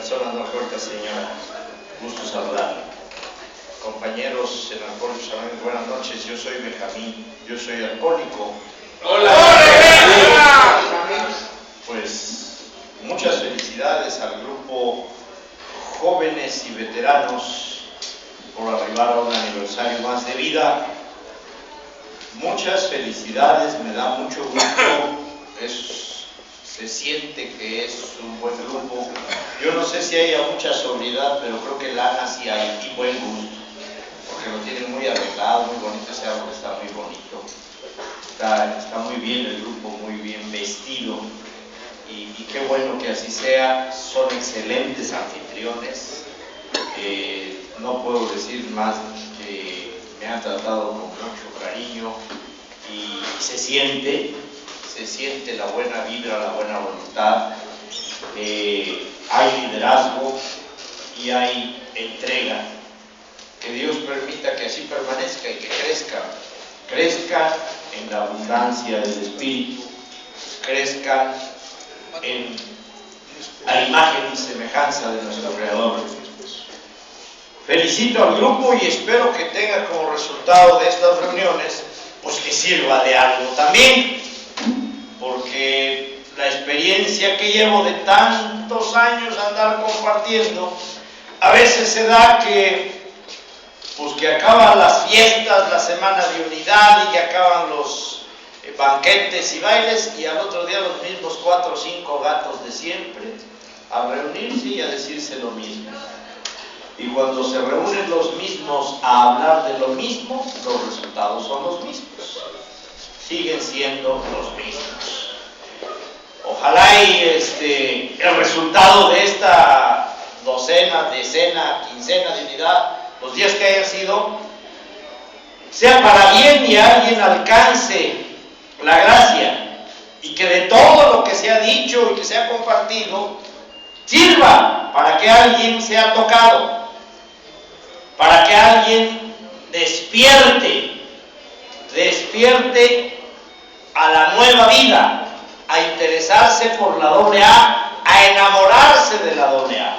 Personas no alcohólicas, señora, gusto saludarle. Compañeros en Alcohólicos Anónimos, buenas noches. Yo soy Benjamín, yo soy alcohólico. ¡Hola! Pues muchas felicidades al grupo Jóvenes y Veteranos por arribar a un aniversario más de vida. Muchas felicidades, me da mucho gusto. Se siente que es un buen grupo. Yo no sé si haya mucha sobriedad, pero creo que lana sí hay, y buen gusto, porque lo tienen muy arreglado, muy bonito. Ese árbol está muy bonito, está muy bien el grupo, muy bien vestido, y qué bueno que así sea. Son excelentes anfitriones. No puedo decir más que me han tratado con mucho cariño, y se siente la buena vibra, la buena voluntad. Hay liderazgo y hay entrega. Que Dios permita que así permanezca y que crezca en la abundancia del Espíritu, crezca en la imagen y semejanza de nuestro Creador. Felicito al grupo y espero que tenga como resultado de estas reuniones, pues que sirva de algo también, porque la experiencia que llevo de tantos años andar compartiendo, a veces se da que acaban las fiestas, la semana de unidad, y que acaban los banquetes y bailes, y al otro día los mismos 4 o 5 gatos de siempre a reunirse y a decirse lo mismo. Y cuando se reúnen los mismos a hablar de lo mismo, los resultados son los mismos, siguen siendo los mismos. Ojalá y el resultado de esta docena, decena, quincena de unidad, los días que hayan sido, sea para bien y alguien alcance la gracia, y que de todo lo que se ha dicho y que se ha compartido sirva para que alguien sea tocado, para que alguien despierte a la nueva vida, a interesarse por la AA, a enamorarse de la AA,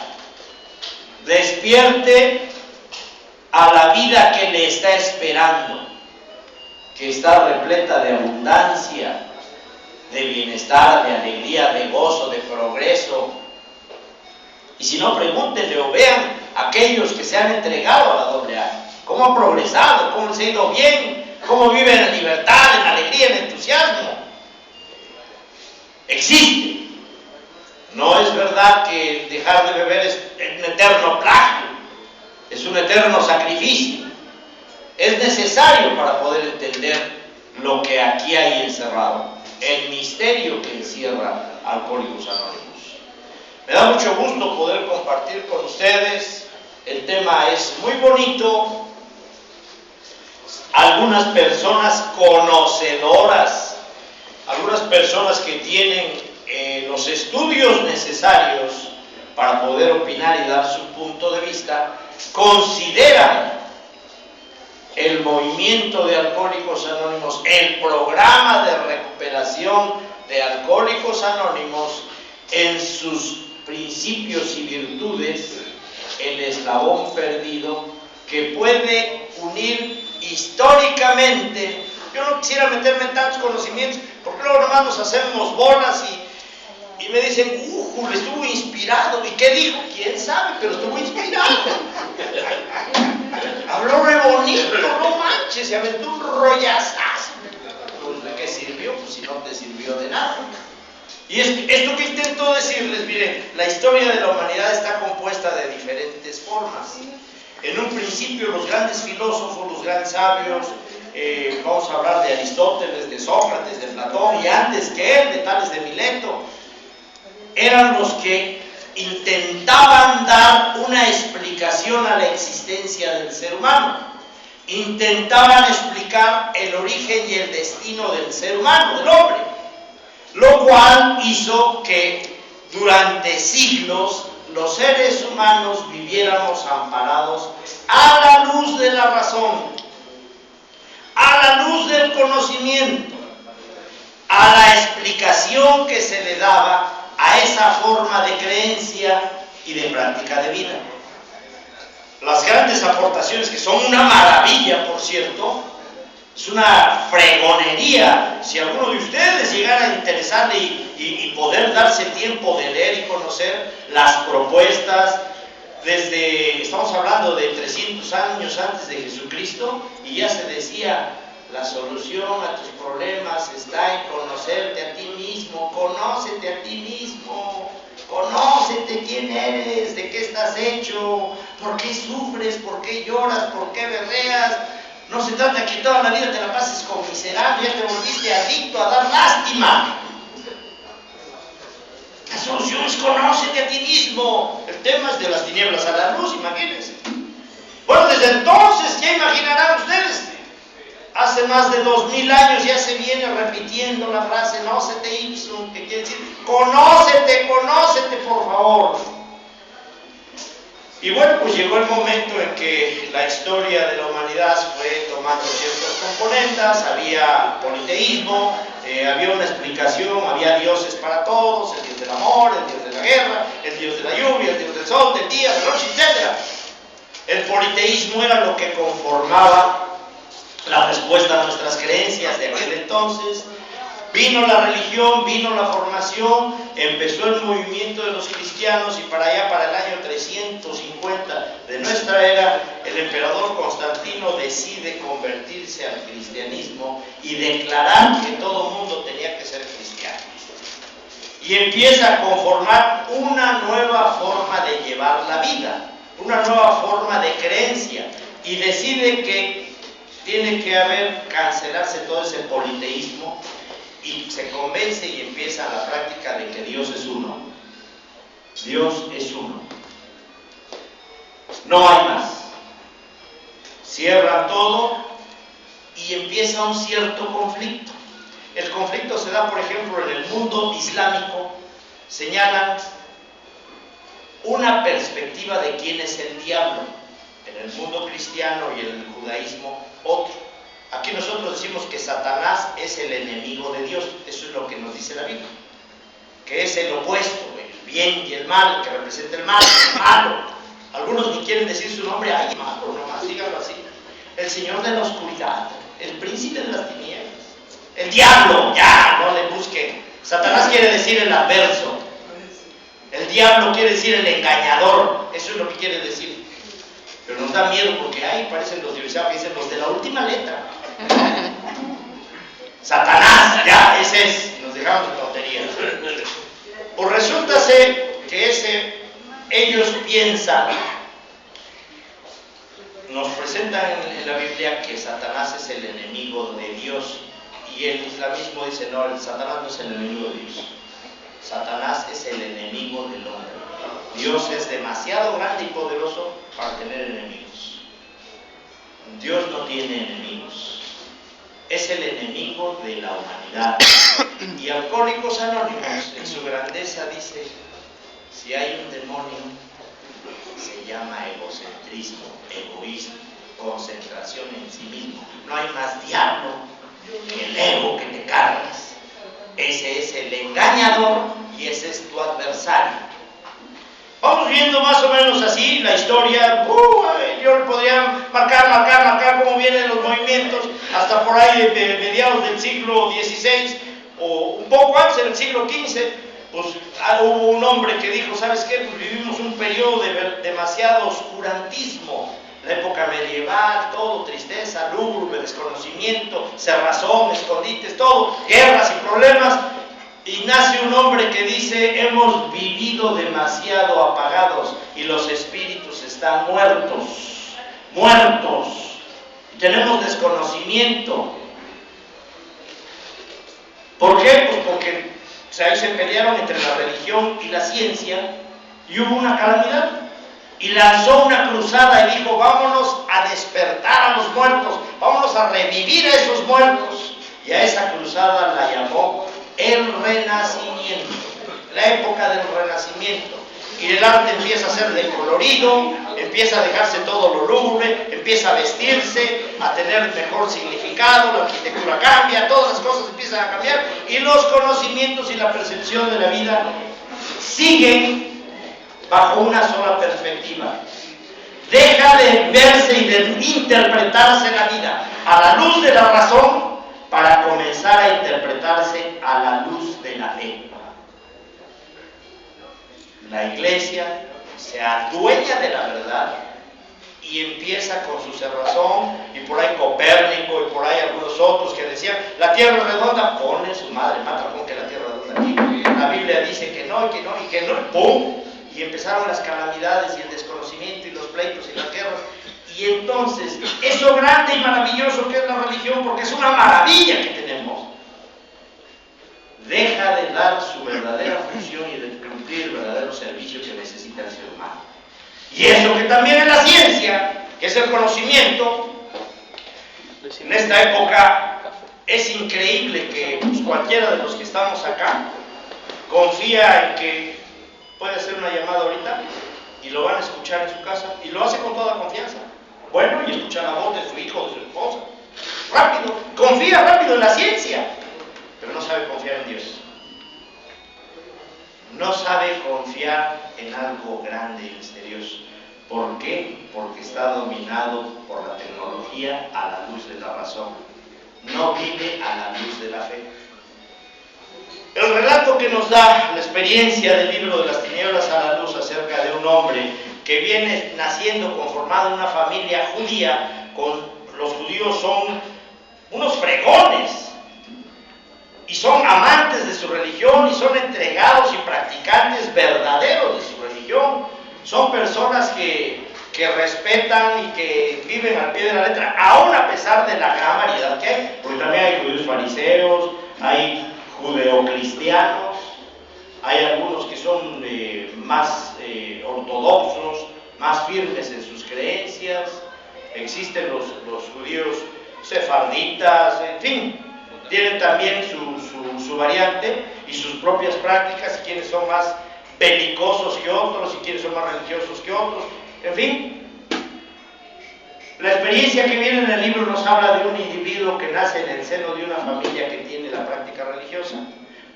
despierte a la vida que le está esperando, que está repleta de abundancia, de bienestar, de alegría, de gozo, de progreso. Y si no, pregúntenle o vean a aquellos que se han entregado a la AA, cómo han progresado, cómo les ha ido bien, cómo viven en libertad, en alegría, en entusiasmo. Existe. No es verdad que dejar de beber es un eterno plagio, es un eterno sacrificio. Es necesario para poder entender lo que aquí hay encerrado, el misterio que encierra Alcohólicos Anónimos. Me da mucho gusto poder compartir con ustedes. El tema es muy bonito. Algunas personas conocedoras, algunas personas que tienen los estudios necesarios para poder opinar y dar su punto de vista, consideran el movimiento de Alcohólicos Anónimos, el programa de recuperación de Alcohólicos Anónimos, en sus principios y virtudes, el eslabón perdido que puede unir históricamente. Yo no quisiera meterme en tantos conocimientos, porque luego nomás nos hacemos bolas y me dicen, estuvo inspirado. ¿Y qué dijo? ¿Quién sabe? Pero estuvo inspirado. Habló re bonito, no manches, se aventó un rollazazo. Pues, ¿de qué sirvió? Pues si no te sirvió de nada. Y esto que intento decirles, miren, la historia de la humanidad está compuesta de diferentes formas. En un principio, los grandes filósofos, los grandes sabios, vamos a hablar de Aristóteles, de Sócrates, de Platón, y antes que él, de Tales de Mileto, eran los que intentaban dar una explicación a la existencia del ser humano. Intentaban explicar el origen y el destino del ser humano, del hombre, lo cual hizo que durante siglos los seres humanos viviéramos amparados a la luz de la razón, a la luz del conocimiento, a la explicación que se le daba a esa forma de creencia y de práctica de vida. Las grandes aportaciones, que son una maravilla, por cierto, es una fregonería. Si alguno de ustedes llegara a interesarle y poder darse tiempo de leer y conocer las propuestas, estamos hablando de 300 años antes de Jesucristo, y ya se decía: la solución a tus problemas está en conocerte a ti mismo. Conócete a ti mismo, conócete quién eres, de qué estás hecho, por qué sufres, por qué lloras, por qué berreas. No se trata que toda la vida te la pases conmiserando, ya te volviste adicto a dar lástima. La solución es conócete a ti mismo. El tema es de las tinieblas a la luz, imagínense. Bueno, desde entonces, ya imaginarán ustedes, hace más de 2000 años ya se viene repitiendo la frase nócete ipsum, que quiere decir conócete, conócete, por favor. Y bueno, pues llegó el momento en que la historia de la humanidad fue tomando ciertos componentes. Había politeísmo, había una explicación, había dioses para todos: el dios del amor, el dios de la guerra, el dios de la lluvia, el dios del sol, del día, de la noche, etc. El politeísmo era lo que conformaba la respuesta a nuestras creencias de aquel entonces. Vino la religión, vino la formación, empezó el movimiento de los cristianos, y para allá, para el año 350 de nuestra era, el emperador Constantino decide convertirse al cristianismo y declarar que todo mundo tenía que ser cristiano. Y empieza a conformar una nueva forma de llevar la vida, una nueva forma de creencia, y decide que tiene que cancelarse todo ese politeísmo, y se convence y empieza la práctica de que Dios es uno. Dios es uno. No hay más. Cierran todo y empieza un cierto conflicto. El conflicto se da, por ejemplo, en el mundo islámico. Señalan una perspectiva de quién es el diablo. En el mundo cristiano y en el judaísmo, otro. Aquí nosotros decimos que Satanás es el enemigo de Dios. Eso es lo que nos dice la Biblia, que es el opuesto, el bien y el mal, que representa el mal, el malo. Algunos ni quieren decir su nombre. Ay, malo, nomás díganlo así. El señor de la oscuridad, el príncipe de las tinieblas, el diablo. Ya, no le busquen. Satanás quiere decir el adverso, el diablo quiere decir el engañador. Eso es lo que quiere decir. Pero nos da miedo porque parecen los divisados que dicen los de la última letra. Satanás, ya, ese es. Nos dejamos de tonterías. Pues resulta ser que ellos piensan, nos presentan en la Biblia que Satanás es el enemigo de Dios, y el islamismo dice: no, el Satanás no es el enemigo de Dios. Satanás es el enemigo del hombre. Dios es demasiado grande y poderoso para tener enemigos. Dios no tiene enemigos. Es el enemigo de la humanidad. Y Alcohólicos Anónimos, en su grandeza, dice: si hay un demonio, se llama egocentrismo, egoísmo, concentración en sí mismo. No hay más diablo que el ego que te cargas. Ese es el engañador y ese es tu adversario. Vamos viendo más o menos así la historia. Yo le podría marcar cómo vienen los movimientos hasta por ahí de mediados del siglo XVI o un poco antes, en el siglo XV. Pues hubo un hombre que dijo: ¿sabes qué? Pues vivimos un periodo de demasiado oscurantismo. La época medieval, todo tristeza, lúgubre, desconocimiento, cerrazón, escondites, todo, guerras y problemas. Y nace un hombre que dice: hemos vivido demasiado apagados y los espíritus están muertos, y tenemos desconocimiento. ¿Por qué? Pues porque ahí se pelearon entre la religión y la ciencia, y hubo una calamidad, y lanzó una cruzada y dijo: vámonos a despertar a los muertos, vámonos a revivir a esos muertos. Y a esa cruzada la llamó el Renacimiento, la época del Renacimiento. Y el arte empieza a ser de colorido, empieza a dejarse todo lo lúgubre, empieza a vestirse, a tener mejor significado, la arquitectura cambia, todas las cosas empiezan a cambiar, y los conocimientos y la percepción de la vida siguen bajo una sola perspectiva. Deja de verse y de interpretarse la vida a la luz de la razón para comenzar a interpretarse a la luz de la fe. La iglesia se adueña de la verdad y empieza con su cerrazón, y por ahí Copérnico y por ahí algunos otros que decían la tierra es redonda, ponle su madre, mata con que la tierra es redonda aquí. La Biblia dice que no, y que no, y que no, y ¡pum! Y empezaron las calamidades y el desconocimiento y los pleitos y las guerras. Y entonces, eso grande y maravilloso que es la religión, porque es una maravilla que tenemos, deja de dar su verdadera función y de cumplir el verdadero servicio que necesita el ser humano. Y eso que también es la ciencia, que es el conocimiento, en esta época es increíble que pues, cualquiera de los que estamos acá confía en que puede hacer una llamada ahorita y lo van a escuchar en su casa, y lo hace con toda confianza. Bueno, y escucha la voz de su hijo o de su esposa. Rápido, confía rápido en la ciencia, pero no sabe confiar en Dios. No sabe confiar en algo grande y misterioso. ¿Por qué? Porque está dominado por la tecnología a la luz de la razón. No vive a la luz de la fe. El relato que nos da la experiencia del libro de las tinieblas a la luz acerca de un hombre que viene naciendo conformado en una familia judía, los judíos son unos fregones y son amantes de su religión y son entregados y practicantes verdaderos de su religión. Son personas que respetan y que viven al pie de la letra, aún a pesar de la gran variedad que hay, porque también hay judíos fariseos, hay judeocristianos, hay algunos que son más ortodoxos, más firmes en sus creencias, existen los judíos sefarditas, en fin, tienen también su variante y sus propias prácticas, y quienes son más belicosos que otros y quienes son más religiosos que otros, en fin. La experiencia que viene en el libro nos habla de un individuo que nace en el seno de una familia que tiene la práctica religiosa,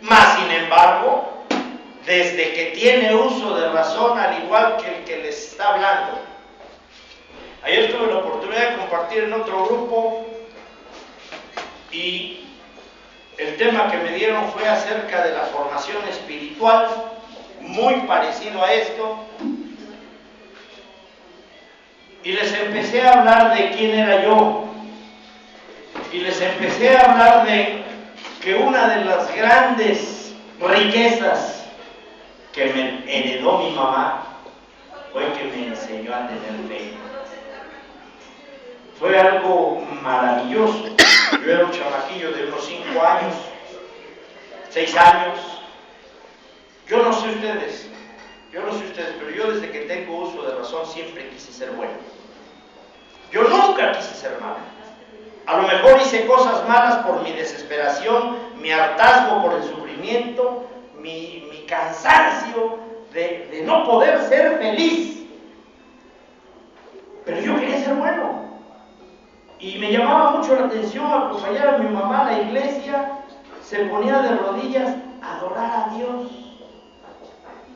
mas sin embargo, desde que tiene uso de razón, al igual que el que les está hablando. Ayer tuve la oportunidad de compartir en otro grupo y el tema que me dieron fue acerca de la formación espiritual, muy parecido a esto. Y les empecé a hablar de quién era yo. Y les empecé a hablar de que una de las grandes riquezas que me heredó mi mamá fue que me enseñó a tener fe. Fue algo maravilloso. Yo era un chamaquillo de unos 5 años, 6 años. Yo no sé ustedes, pero yo desde que tengo uso de razón siempre quise ser bueno. Yo nunca quise ser malo. A lo mejor hice cosas malas por mi desesperación, mi hartazgo por el sufrimiento, mi cansancio de no poder ser feliz. Pero yo quería ser bueno. Y me llamaba mucho la atención acompañar a mi mamá a la iglesia. Se ponía de rodillas a adorar a Dios.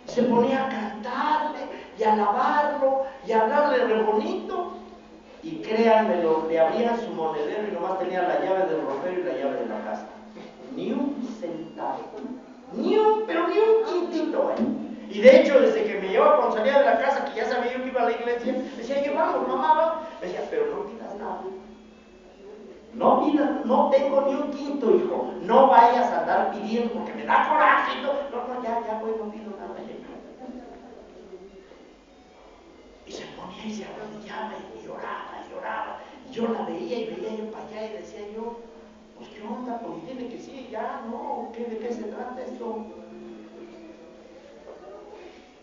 Se ponía a cantarle y a alabarlo y a hablarle re bonito. Y créanmelo, le abrían su monedero y nomás tenía la llave del ropero y la llave de la casa. Ni un centavo, pero ni un quintito. Y de hecho, desde que me llevaba cuando salía de la casa, que ya sabía yo que iba a la iglesia, decía yo, vamos, mamá, vamos. Me decía, pero no pidas nada. No pidas, no tengo ni un quinto, hijo. No vayas a andar pidiendo porque me da coraje. No, ya voy, no pido nada. Y se ponía y se arrodillaba y lloraba. Y yo la veía y veía yo para allá y decía yo, pues qué onda, pues dile que sí, ya, no, ¿de qué se trata esto?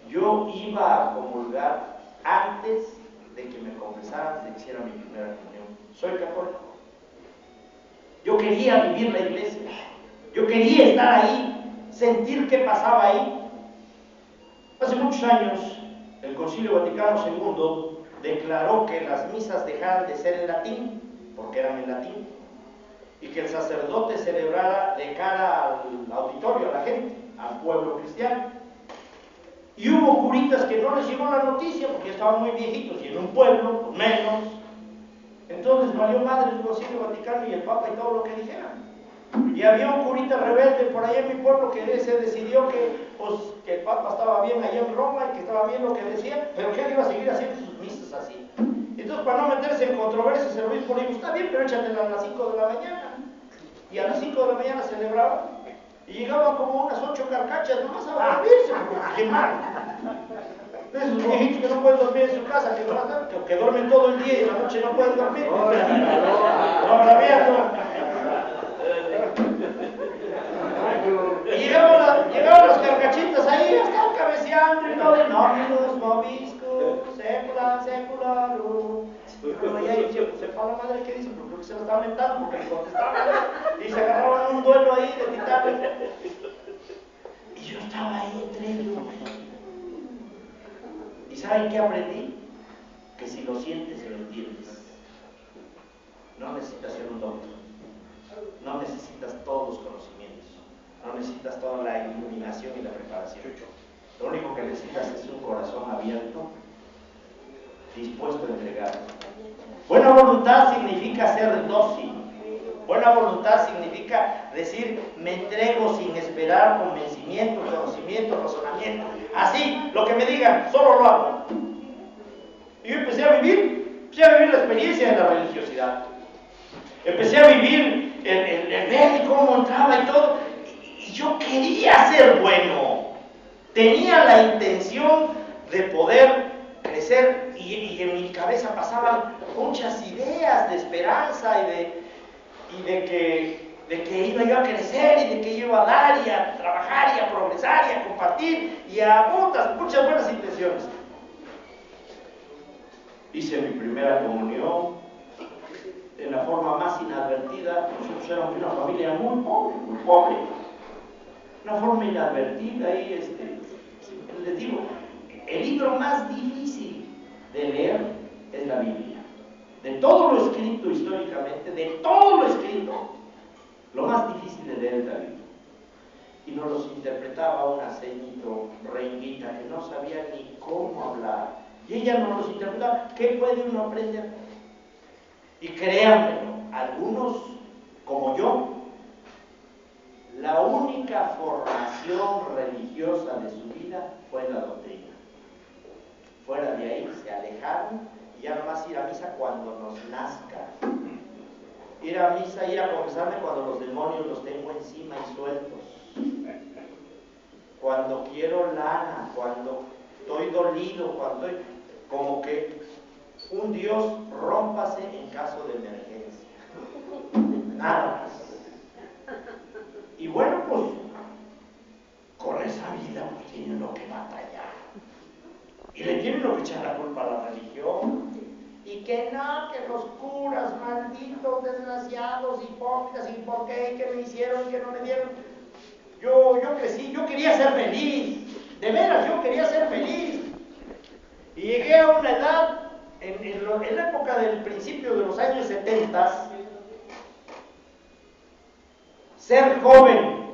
Yo iba a comulgar antes de que me confesaran, de que hiciera mi primera comunión. Soy católico. Yo quería vivir la iglesia. Yo quería estar ahí, sentir qué pasaba ahí. Hace muchos años, el Concilio Vaticano II declaró que las misas dejaran de ser en latín, porque eran en latín, y que el sacerdote celebrara de cara al auditorio, a la gente, al pueblo cristiano. Y hubo curitas que no les llegó la noticia porque estaban muy viejitos y en un pueblo, pues menos. Entonces valió madre el Concilio Vaticano y el Papa y todo lo que dijeran. Y había un curita rebelde por ahí en mi pueblo que se decidió que, pues, que el Papa estaba bien allá en Roma y que estaba bien lo que decía, pero que él iba a seguir haciendo sus misas así. Entonces, para no meterse en controversias, el obispo le dijo, está bien, pero échatela a las 5 de la mañana. Y a las 5 de la mañana celebraban. Y llegaban como unas 8 carcachas nomás a dormirse, porque qué mal. De esos viejitos que no pueden dormir en su casa, que duermen todo el día y en la noche no pueden dormir. No, la mía no. Y llegaban las carcachitas ahí, estaban cabeceando y todo, nóminos, nobiscos, sécula, secularum. Y ahí decía, pues sepa la madre qué dice, porque creo que se lo estaba mentando, porque le contestaban y se agarraban un duelo ahí de titanes. Y yo estaba ahí entre ellos. ¿Y saben qué aprendí? Que si lo sientes, lo entiendes. No necesitas ser un doctor, no necesitas todos los conocimientos, no necesitas toda la iluminación y la preparación. Lo único que necesitas es un corazón abierto, dispuesto a entregar. Buena voluntad significa ser dócil. Buena voluntad significa decir, me entrego sin esperar convencimiento, conocimiento, razonamiento. Así, lo que me digan, solo lo hago. Y yo empecé a vivir la experiencia de la religiosidad. Empecé a vivir el ver y cómo entraba y todo. Y yo quería ser bueno. Tenía la intención de poder crecer y en mi cabeza pasaban muchas ideas de esperanza y de que iba yo a crecer y de que yo iba a dar y a trabajar y a progresar y a compartir y a muchas buenas intenciones. Hice mi primera comunión en la forma más inadvertida. Nosotros éramos una familia muy pobre. Una forma inadvertida y les digo, el libro más difícil de leer es la Biblia. De todo lo escrito históricamente, de todo lo escrito, lo más difícil de leer es la Biblia. Y nos los interpretaba una ceñito reinguita que no sabía ni cómo hablar. Y ella nos los interpretaba. ¿Qué puede uno aprender? Y créanmelo, algunos, como yo, la única formación religiosa de su vida fue la doctrina. Fuera de ahí se alejaron y ya nomás ir a misa cuando nos nazca. Ir a misa, ir a confesarme cuando los demonios los tengo encima y sueltos. Cuando quiero lana, cuando estoy dolido, cuando estoy... Como que un Dios rómpase en caso de emergencia. Nada más. Y bueno, pues con esa vida pues tienen lo que batallar. Y le tienen lo que echar la culpa a la religión. Y que no, que los curas, malditos, desgraciados, hipócritas, y por qué, y que me hicieron, y que no me dieron. Yo crecí, yo quería ser feliz. De veras, yo quería ser feliz. Y llegué a una edad, en la época del principio de los años 70, ser joven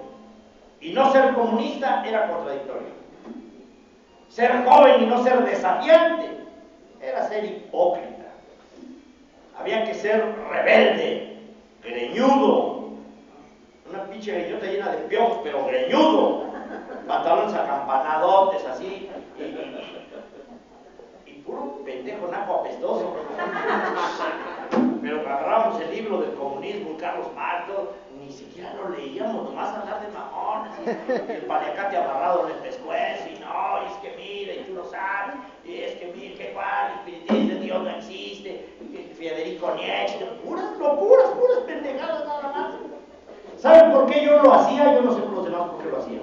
y no ser comunista era contradictorio. Ser joven y no ser desafiante era ser hipócrita. Había que ser rebelde, greñudo, una pinche greñota llena de piojos, pero greñudo, pantalones acampanadotes así, y puro pendejo naco apestoso. Pero agarramos el libro del comunismo, Carlos Marx, ni siquiera lo leíamos, nomás hablar de mamones, y el paliacate amarrado en el pescuezo, y no, y es que mira, y tú lo sabes, y es que mira, que cuál, el espiritismo de Dios no existe, y Federico Nietzsche, puras pendejadas nada más. ¿Saben por qué yo lo hacía? Yo no sé por los demás por qué lo hacía,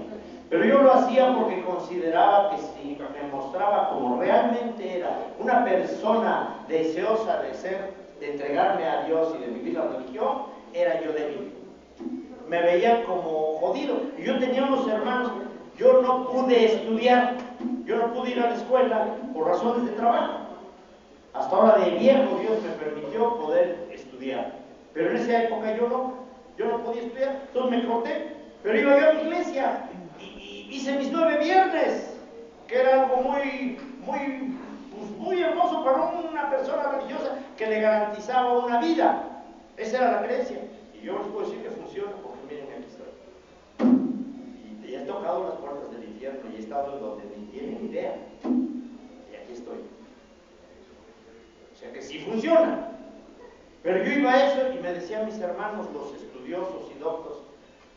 pero yo lo hacía porque consideraba que si me mostraba como realmente era una persona deseosa de entregarme a Dios y de vivir la religión, era yo débil. Me veían como jodido. Y yo tenía unos hermanos, yo no pude estudiar, yo no pude ir a la escuela por razones de trabajo. Hasta ahora de viejo Dios me permitió poder estudiar. Pero en esa época yo no podía estudiar, entonces me corté. Pero iba yo a mi iglesia y hice mis 9 viernes, que eran le garantizaba una vida. Esa era la creencia. Y yo les puedo decir que funciona, porque miren, aquí estoy. Y he tocado las puertas del infierno y he estado en donde ni tienen idea. Y aquí estoy. O sea que sí funciona. Pero yo iba a eso y me decían mis hermanos, los estudiosos y doctos,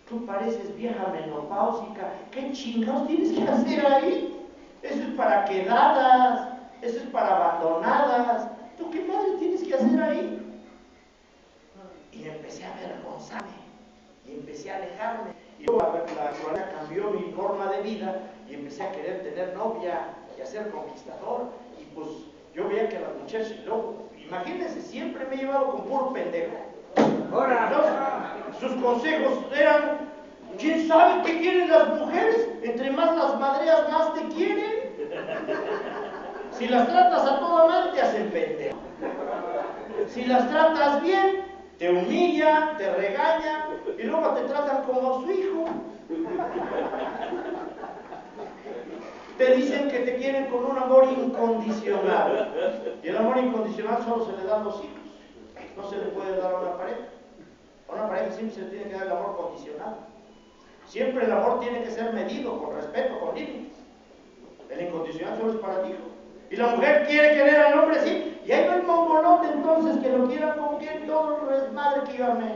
tú pareces vieja menopáusica, ¿qué chingados tienes que hacer ahí? Eso es para quedadas, eso es para abandonadas. ¿Tú qué madre tienes que hacer ahí? Y empecé a avergonzarme, y empecé a alejarme. Y luego la naturaleza cambió mi forma de vida, y empecé a querer tener novia, y a ser conquistador. Y pues yo veía que las muchachas, y luego, imagínense, siempre me he llevado con puro pendejo. Entonces, sus consejos eran, ¿quién sabe qué quieren las mujeres? Entre más las madreas, más te quieren. Si las tratas a toda madre, te hacen pendejo. Si las tratas bien, te humillan, te regañan y luego te tratan como su hijo. Te dicen que te quieren con un amor incondicional. Y el amor incondicional solo se le da a los hijos. No se le puede dar a una pareja. A una pareja siempre se le tiene que dar el amor condicional. Siempre el amor tiene que ser medido, con respeto, con límites. El incondicional solo es para el hijo. Y la mujer quiere querer al hombre así. Y ahí va el mongolote entonces que lo quiera como que todo el desmadre que yo armé.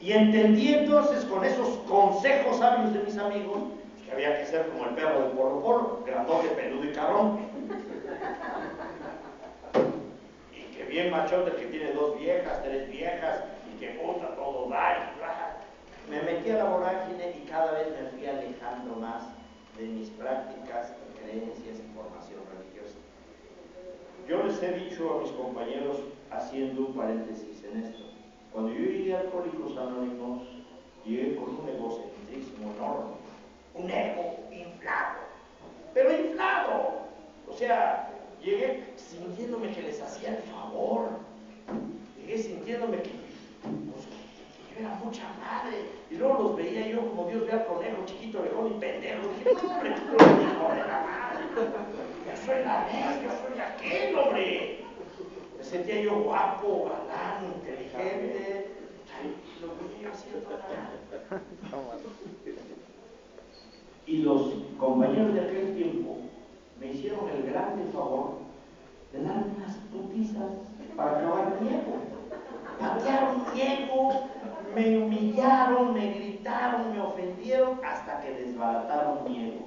Y entendí entonces con esos consejos sabios de mis amigos que había que ser como el perro del Polo Polo, grandote, peludo y cabrón. Y que bien machote que tiene 2 viejas, 3 viejas, y que puta todo da y bla. Me metí a la vorágine y cada vez me fui alejando más de mis prácticas, creencias y formación religiosa. Yo les he dicho a mis compañeros, haciendo un paréntesis en esto, cuando yo llegué a Alcohólicos Anónimos, llegué con un egocentrismo enorme, un ego inflado, pero inflado. O sea, llegué sintiéndome que les hacía el favor, llegué sintiéndome que, pues, que yo era mucha madre, y luego los veía yo como Dios ve al conejo, chiquito, lejón y pendejo. Dije, no, hombre, tú no eres hijo de la madre, yo soy la vez, yo soy aquel, hombre. Me sentía yo guapo, galán, inteligente, lo que yo haciendo nada. Y los compañeros de aquel tiempo me hicieron el grande favor de darme unas putizas para acabar mi ego. Patearon mi ego, me humillaron, me gritaron, me ofendieron hasta que desbarataron mi ego.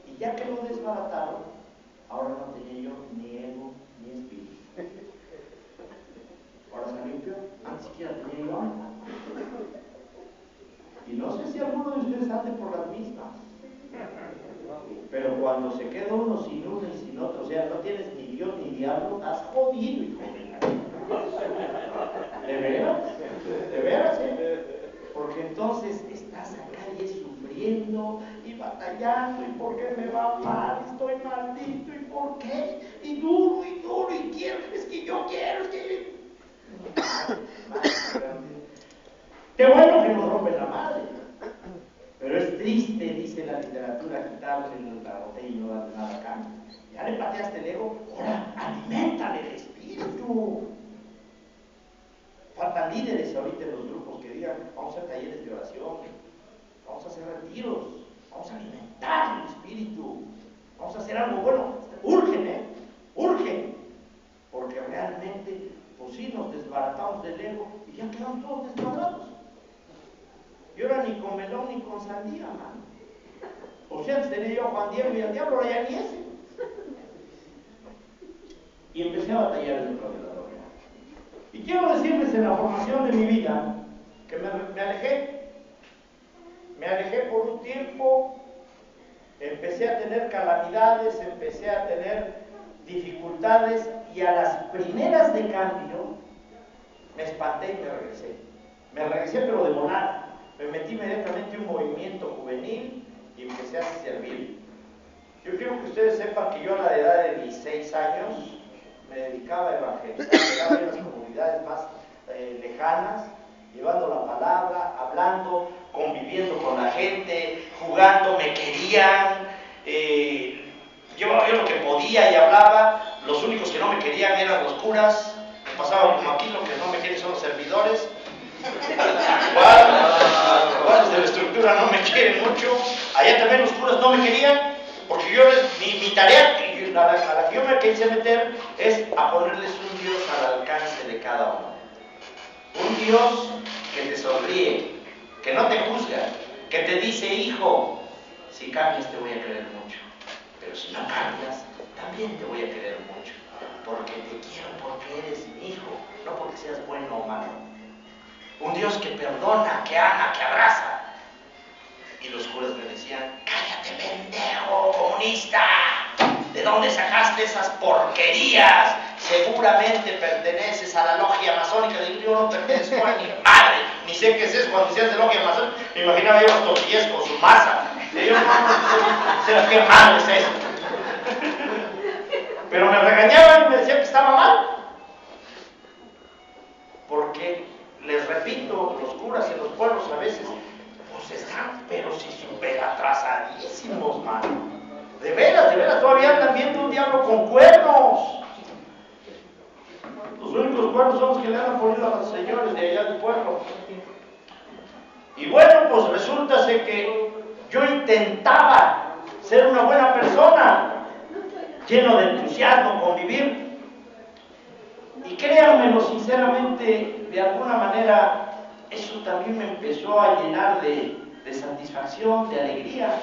Y ya que lo desbarataron, ahora no tenía yo ni ego ni espíritu. Ahora salí peor, ni siquiera tenía yo alma. Y no sé si alguno de ustedes ande por las mismas. Pero cuando se queda uno sin uno y sin otro, o sea, no tienes ni Dios ni diablo, estás jodido, hijo de la... ¿De veras? ¿De veras, Porque entonces estás acá y sufriendo y batallando, y por qué me va mal, estoy maldito, y por qué, y duro, y quiero, es que yo quiero, es que... Qué bueno que nos rompe la madre. Pero es triste, dice la literatura, quitarle la botella y no darle nada a cambio. Ya le pateaste el ego, ahora aliméntale el espíritu. Faltan líderes ahorita en los grupos que digan, vamos a hacer talleres de oración, vamos a hacer retiros, vamos a alimentar el espíritu, vamos a hacer algo bueno. Urgen, urgen, porque realmente, pues sí, nos desbaratamos del ego y ya quedamos todos desmadrados. Y ahora ni con melón ni con sandía, mano. O sea, antes tenía yo a Juan Diego y al diablo, ahora ya ni ese. Y empecé a batallar dentro de la droga. Y quiero decirles en la formación de mi vida que me alejé. Me alejé por un tiempo, empecé a tener calamidades, empecé a tener dificultades y a las primeras de cambio me espanté y me regresé. Me regresé pero de volada. Me metí inmediatamente en un movimiento juvenil y empecé a servir. Yo quiero que ustedes sepan que yo a la edad de 16 años me dedicaba a evangelizar, llegaba a las comunidades más lejanas, llevando la palabra, hablando, conviviendo con la gente, jugando, me querían, yo lo que podía y hablaba, Los únicos que no me querían eran los curas. Me pasaba como aquí, lo que no me quieren son los servidores. Igual de la estructura no me quieren mucho. Allá también los curas no me querían, porque yo mi tarea a la que yo me quise meter es a ponerles un Dios al alcance de cada uno. Un Dios que te sonríe, que no te juzga, que te dice: hijo, si cambias te voy a querer mucho, pero si no cambias, también te voy a querer mucho, porque te quiero porque eres mi hijo, no porque seas bueno o malo. Un Dios que perdona, que ama, que abraza. Y los curas me decían: cállate, pendejo comunista, ¿de dónde sacaste esas porquerías? Seguramente perteneces a la logia masónica. Digo: yo no pertenezco a mi madre, ni sé qué es eso. Cuando decías de logia masónica, me imaginaba yo los tortillas con su masa. Y yo no sé qué mal es eso. Pero me regañaban y me decían que estaba mal. Porque, les repito, los curas en los pueblos a veces, pues están, pero si súper atrasadísimos, mano. De veras, todavía andan viendo un diablo con cuernos. Los únicos cuernos son los que le han ponido a los señores de allá del pueblo. Y bueno, pues resulta que yo intentaba ser una buena persona, lleno de entusiasmo, convivir. Y créanmelo sinceramente, de alguna manera, eso también me empezó a llenar de satisfacción, de alegría.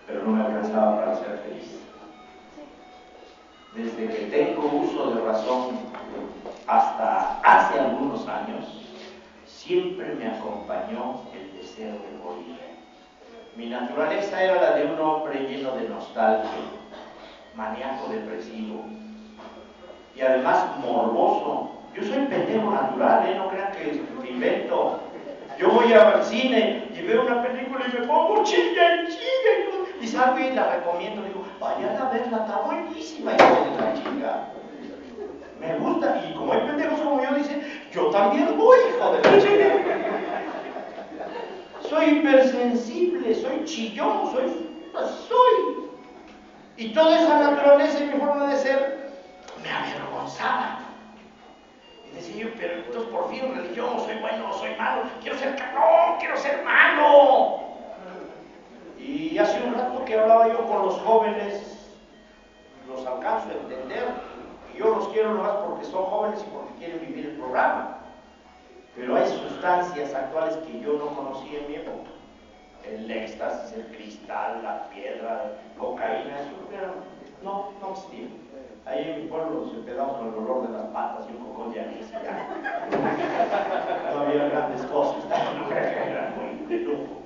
Pero no me alcanzaba para ser feliz. Desde que tengo uso de razón hasta hace algunos años, siempre me acompañó el deseo de morir. Mi naturaleza era la de un hombre lleno de nostalgia, maníaco depresivo y además morboso. Yo soy pendejo natural, no crean que me invento. Yo voy al cine y veo una película y me pongo chilla y salgo y la recomiendo. Digo: vayan a verla, está buenísima. Y de la chinga. Me gusta, y como hay pendejos como yo, dicen: yo también voy, hijo de la chinga. Soy hipersensible, soy chillón, soy. Y toda esa naturaleza y mi forma de ser me avergonzaba. Y decía yo: pero entonces por fin religión, soy bueno o soy malo, quiero ser cabrón, quiero ser malo. Y hace un rato que hablaba yo con los jóvenes, los alcanzo a entender, y yo los quiero nomás porque son jóvenes y porque quieren vivir el programa. Pero hay sustancias actuales que yo no conocía en mi época: el éxtasis, el cristal, la piedra, cocaína, eso no existía. Ahí en mi pueblo nos empedamos con el olor de las patas y un cocón de anís. No había grandes cosas, era muy de lujo.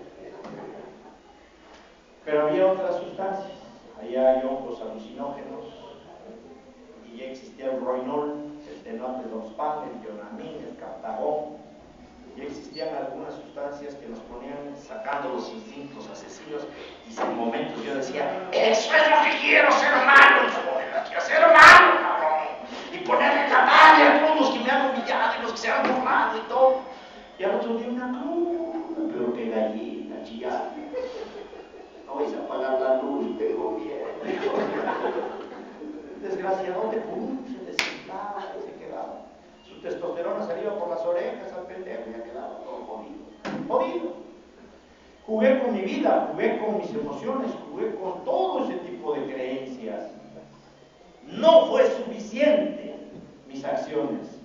Pero había otras sustancias. Allá hay hongos alucinógenos, y ya existía el roinol, el tenoatedoxpan, el ionamín, el captagón. Ya existían algunas sustancias que nos ponían sacando los instintos asesinos, y en momentos yo decía: eso es lo que quiero, ser malo, quiero ser malo, cabrón, y ponerle la madre a todos los que me han humillado y los que se han burlado y todo. Y al otro día una cruda, pero que gallina, chillar. No vais a apagar la luz, te digo bien. Desgraciadote, se desinflaba y se quedaba. Su testosterona salía por las orejas al pendejo y ya quedaba todo jodido. Jugué con mi vida, jugué con mis emociones, jugué con todo ese tipo de creencias. No fue suficiente mis acciones.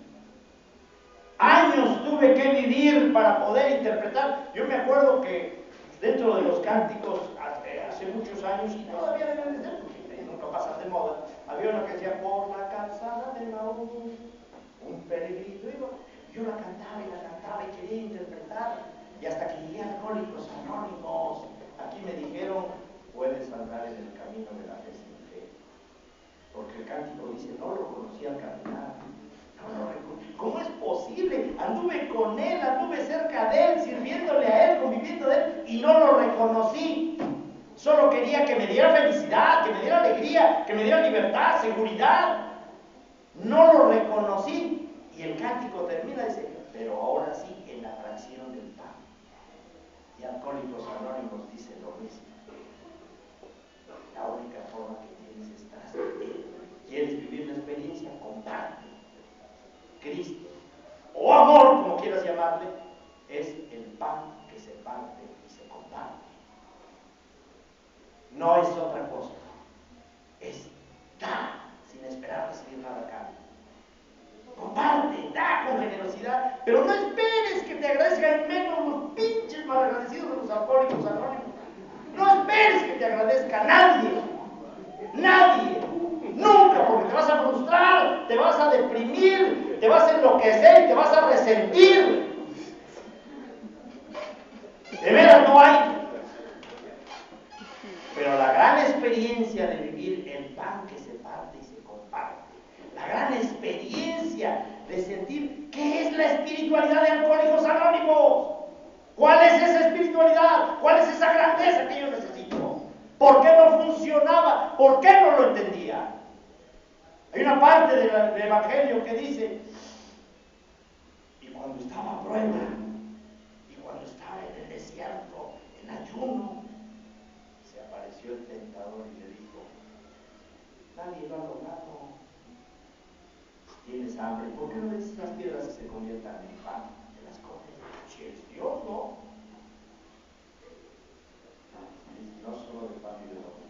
Años tuve que vivir para poder interpretar. Yo me acuerdo que dentro de los cánticos, hace muchos años, y todavía deben de ser, porque nunca pasan de moda, había una que decía: por la calzada de Maús, un peregrino iba. Yo la cantaba y quería interpretar. Y hasta que llegué a Alcohólicos Anónimos, aquí me dijeron: puedes andar en el camino de la fe sin fe. Porque el cántico dice: no lo conocí al caminar. ¿Cómo es posible? Anduve con él, anduve cerca de él, sirviéndole a él, conviviendo de él, y no lo reconocí. Solo quería que me diera felicidad, que me diera alegría, que me diera libertad, seguridad. No lo reconocí. Y el cántico termina y dice: pero ahora sí, en la fracción del pan. Y Alcohólicos Anónimos dice lo mismo. La única forma que tienes es trascender no es otra cosa. Es dar sin esperar recibir nada a cambio. Comparte, da con generosidad, pero no esperes que te agradezcan, menos los pinches malagradecidos de los alcohólicos anónimos. No esperes que te agradezca nadie, nadie, nunca, porque te vas a frustrar, te vas a deprimir, te vas a enloquecer y te vas a resentir. De veras no hay. Pero la gran experiencia de vivir el pan que se parte y se comparte, la gran experiencia de sentir qué es la espiritualidad de Alcohólicos Anónimos, cuál es esa espiritualidad, cuál es esa grandeza que yo necesito, por qué no funcionaba, por qué no lo entendía. Hay una parte del Evangelio que dice, y cuando estaba a prueba, y cuando estaba en el desierto, en ayuno, se apareció el tentador y le dijo, nadie lo ha logrado. ¿Tienes hambre? ¿Por qué no le dices las piedras que se conviertan en pan? Te las comes. Si eres Dios, ¿no? No solo de pan y de hombre,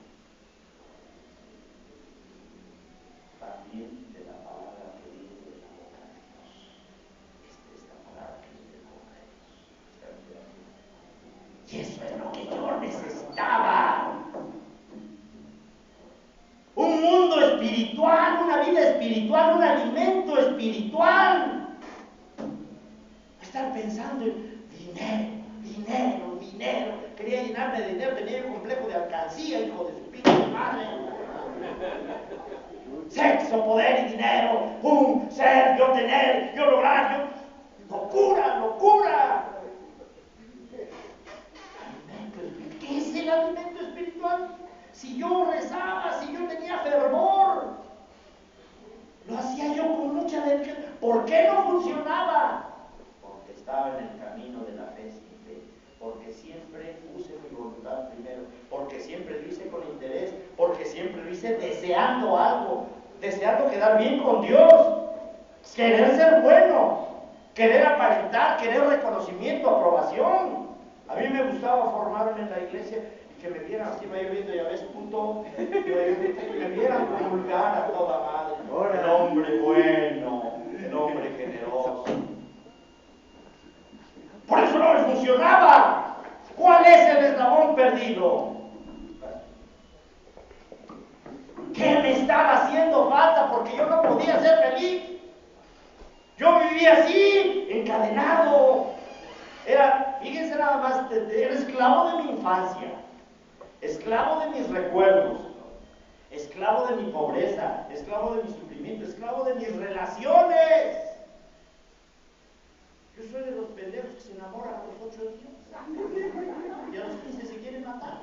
también de la palabra que viene de la boca de Dios. Esta es la palabra que viene de la boca de Dios. Y eso es lo que yo necesitaba. Un mundo espiritual, una vida espiritual, un alimento espiritual. Estar pensando en dinero, dinero, dinero. Quería llenarme de dinero, tenía un complejo de alcancía, hijo de su pinche madre. Sexo, poder y dinero, ser, yo tener, yo lograr, yo... Locura, locura. ¿Qué es el alimento espiritual? Si yo rezaba, si yo tenía fervor, lo hacía yo con mucha dedicación. ¿Por qué no funcionaba? Porque estaba en el camino de la fe sin fe, porque siempre puse mi voluntad primero, porque siempre lo hice con interés, porque siempre lo hice deseando algo, deseando quedar bien con Dios, querer ser bueno, querer aparentar, querer reconocimiento, aprobación. A mí me gustaba formarme en la iglesia, que me vieran así, vaya viendo, ya ves, puto, que me vieran comulgar a toda madre. El hombre bueno, el hombre generoso. Por eso no me funcionaba. ¿Cuál es el eslabón perdido? ¿Qué me estaba haciendo falta? Porque yo no podía ser feliz. Yo vivía así, encadenado. Fíjense nada más, era esclavo de mi infancia, esclavo de mis recuerdos, esclavo de mi pobreza, esclavo de mi sufrimiento, esclavo de mis relaciones. Yo soy de los pendejos que se enamoran a los 8 días y a los 15 se quieren matar.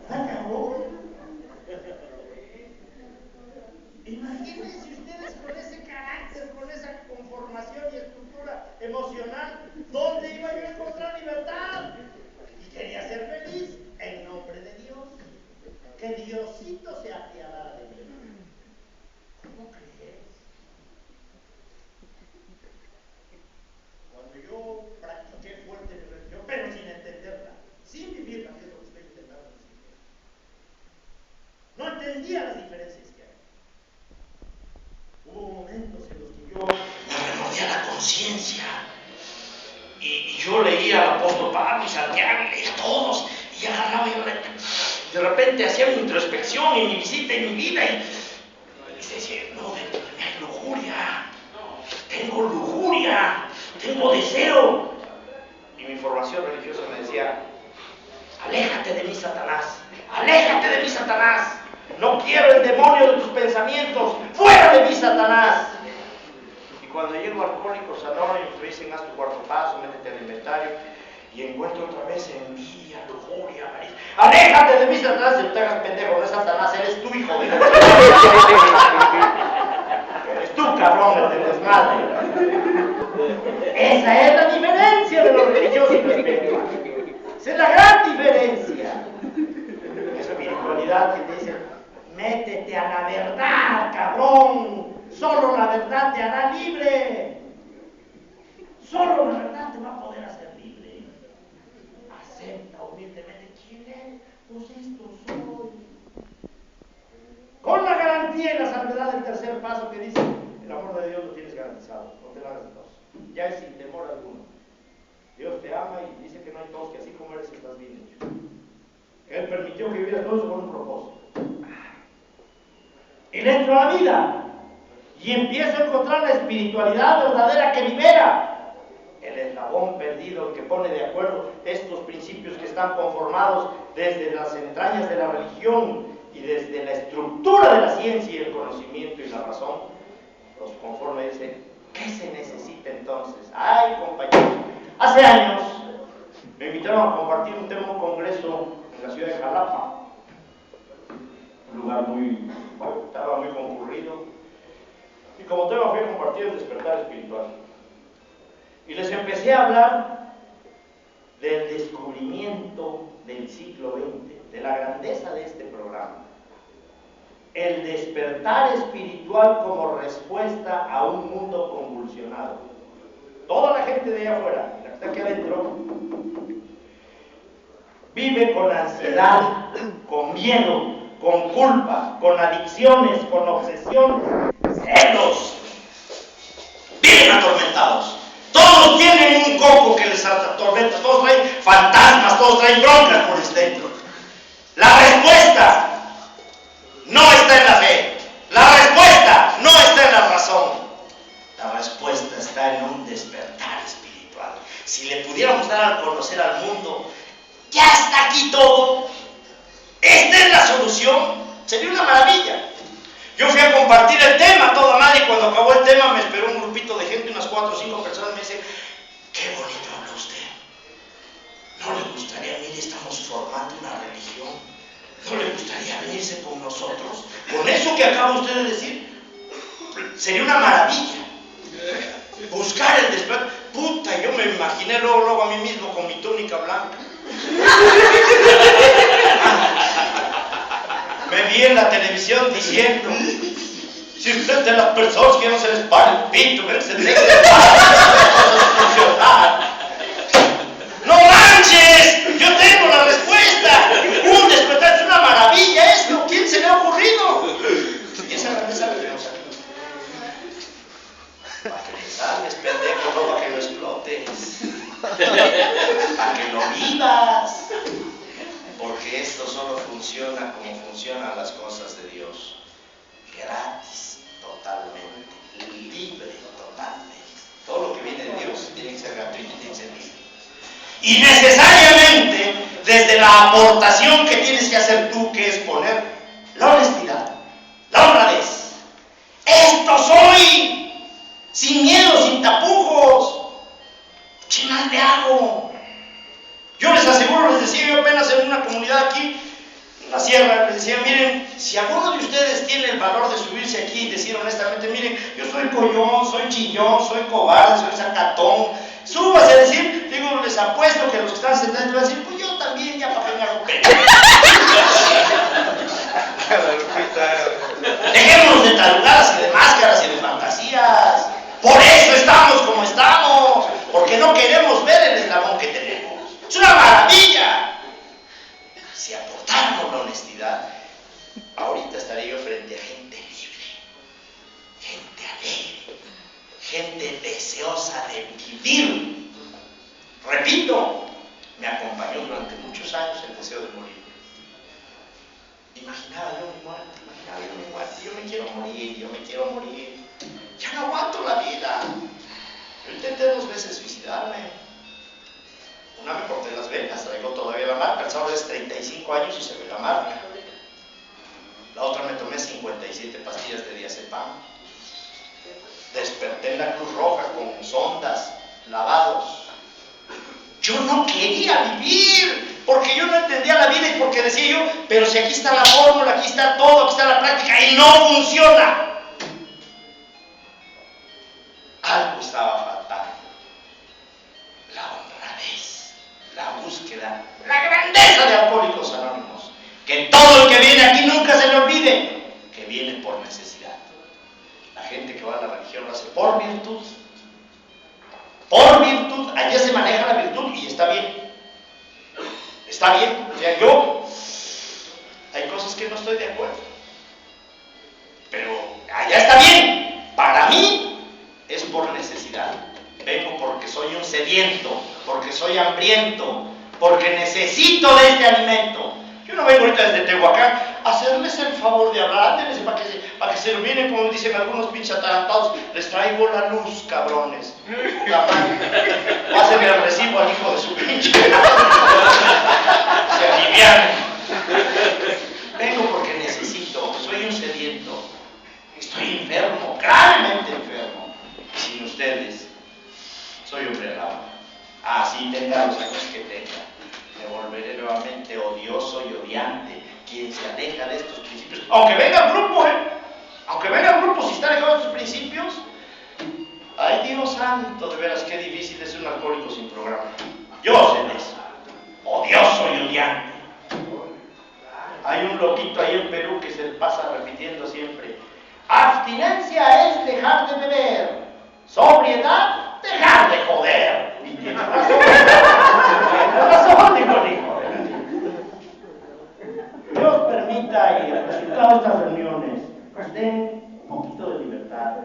¿Está cabrón? Imagínense ustedes con ese carácter, con esa conformación y estructura emocional, ¿dónde iba yo a encontrar libertad? Y quería ser feliz en nombre de Dios. Que Diosito se apiadara de mí. ¿Cómo crees? Cuando yo practiqué fuerte mi religión, pero sin entenderla, sin vivirla, que es lo que estoy intentando decir, no entendía las diferencias que hay. Hubo momentos en los que yo me remordía la conciencia y yo leía al apóstol Pablo y Santiago y leía a todos y agarraba y de repente hacía mi introspección y mi visita en mi vida y decía, no, dentro de mí hay lujuria, tengo deseo. Y mi formación religiosa me decía, aléjate de mí, Satanás, aléjate de mí, Satanás. No quiero el demonio de tus pensamientos. ¡Fuera de mí, Satanás! Y cuando llego a Alcohólicos Anónimos, me dicen, haz tu cuarto paso, métete al inventario, y encuentro otra vez envidia, lujuria, avaricia. ¡Aléjate de mí, Satanás! Si no te hagas pendejo, no es Satanás, eres tú, hijo de... Eres tú, cabrón, el de desmadre. Esa es la diferencia de los religiosos y los espirituales. Esa es la gran diferencia. La espiritualidad que te dice, métete a la verdad, cabrón. Solo la verdad te hará libre. Solo la verdad te va a poder hacer libre. Acepta frase que dice, el amor de Dios lo tienes garantizado, no te la hagas de tos. Ya es sin temor alguno. Dios te ama y dice que no hay tos, que así como eres estás bien hecho. Él permitió que vivieras todo eso con un propósito. Y le entro a la vida y empiezo a encontrar la espiritualidad verdadera que libera. El eslabón perdido, el que pone de acuerdo estos principios que están conformados desde las entrañas de la religión y desde la estructura de la ciencia y el conocimiento y la razón, los conforma y dice, ¿qué se necesita entonces? Ay, compañeros, hace años me invitaron a compartir un tema en un congreso en la ciudad de Jalapa, un lugar estaba muy concurrido, y como tema fui a compartir el despertar espiritual. Y les empecé a hablar del descubrimiento del siglo XX, de la grandeza de este programa. El despertar espiritual como respuesta a un mundo convulsionado. Toda la gente de allá afuera, la que está aquí adentro, vive con ansiedad, con miedo, con culpa, con adicciones, con obsesión, celos. Viven atormentados. Todos tienen un coco que les atormenta, todos traen fantasmas, todos traen broncas por dentro. La respuesta no está en la fe, la respuesta no está en la razón, la respuesta está en un despertar espiritual. Si le pudiéramos dar a conocer al mundo, ya está aquí todo, esta es la solución, sería una maravilla. Yo fui a compartir el tema toda madre y cuando acabó el tema me esperó un grupito de gente, unas 4 o 5 personas, me dicen, qué bonito habla usted. ¿No le gustaría, mire, estamos formando una religión? ¿No le gustaría venirse con nosotros? Con eso que acaba usted de decir, sería una maravilla. Buscar el despertar. Puta, yo me imaginé luego a mí mismo con mi túnica blanca. Me vi en la televisión diciendo, si usted es de las personas que no se les para el pito, se tiene que funcionar. ¡No manches! Yo tengo la respuesta. Un despertar es una maravilla esto. ¿Quién se le ha ocurrido? Y esa grandeza la tenemos aquí. Para que le salgas, pendejo, no para que lo explotes. Para que lo vivas. Porque esto solo funciona como funcionan las cosas de Dios. Gratis, totalmente. Libre, totalmente. Todo lo que viene de Dios tiene que ser gratuito y tiene que ser libre. Y necesariamente, desde la aportación que tienes que hacer tú, que es poner la honestidad, la honradez. Esto soy, sin miedo, sin tapujos. ¿Qué más le hago? Yo les aseguro, les decía yo apenas en una comunidad aquí, en la sierra, les decía, miren, si alguno de ustedes tiene el valor de subirse aquí y decir honestamente, miren, yo soy collón, soy chillón, soy cobarde, soy sacatón, súbase a decir, digo, les apuesto que los que están sentados van a decir, pues yo también, ya para que me hago pena. Dejémonos de tarugadas y de máscaras y de fantasías. Por eso estamos como estamos, porque no queremos ver el eslabón que tenemos. Es una maravilla. Si aportáramos la honestidad, ahorita estaría yo frente a gente libre, gente alegre, gente deseosa de vivir. Repito, me acompañó durante muchos años el deseo de morir. Imaginaba yo mi muerte, yo me quiero morir, ya no aguanto la vida. Yo intenté 2 veces suicidarme. Una me corté las venas, traigo todavía la marca, el sábado es 35 años y se ve la marca. La otra me tomé 57 pastillas de diazepam. Desperté en la Cruz Roja con sondas, lavados. Yo no quería vivir, porque yo no entendía la vida y porque decía yo, pero si aquí está la fórmula, aquí está todo, aquí está la práctica y no funciona. Algo estaba faltando. La honradez, la búsqueda, la grandeza de Alcohólicos Anónimos. Que todo el que viene aquí nunca se le olvide que viene por necesidad. La gente que va a la religión lo hace por virtud. Por virtud, allá se maneja la virtud y está bien. Está bien. O sea, yo, hay cosas que no estoy de acuerdo. Pero allá está bien. necesidad. Vengo porque soy un sediento, porque soy hambriento, porque necesito de este alimento. Yo no vengo ahorita desde Tehuacán a hacerles el favor de hablar, ándenles para que se iluminen, como dicen algunos pinches atarantados. Les traigo la luz, cabrones. Pásenme el recibo al hijo de su pinche. Se alivian. Vengo porque necesito, soy un sediento. Estoy enfermo, gravemente enfermo. Y sin ustedes, soy un regalo. Así tenga los años que tenga. Me volveré nuevamente odioso y odiante. Quien se aleja de estos principios, aunque venga el grupo, aunque venga el grupo, si está alejado de estos principios, ay Dios santo, de veras qué difícil es un alcohólico sin programa. Yo sé eso, odioso y odiante. Hay un loquito ahí en Perú que se pasa repitiendo siempre: abstinencia es dejar de beber, sobriedad, dejar de joder. Y tiene razón, dijo el hijo. Dios permita y el resultado de estas reuniones nos den un poquito de libertad,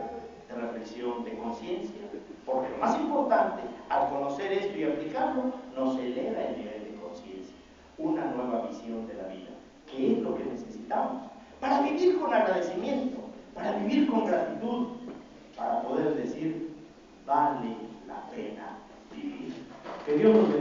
de reflexión, de conciencia, porque lo más importante, al conocer esto y aplicarlo, nos eleva el nivel de conciencia, una nueva visión de la vida, que es lo que necesitamos para vivir con agradecimiento, para vivir con gratitud, para poder decir, vale la pena vivir. Que Dios nos bendiga.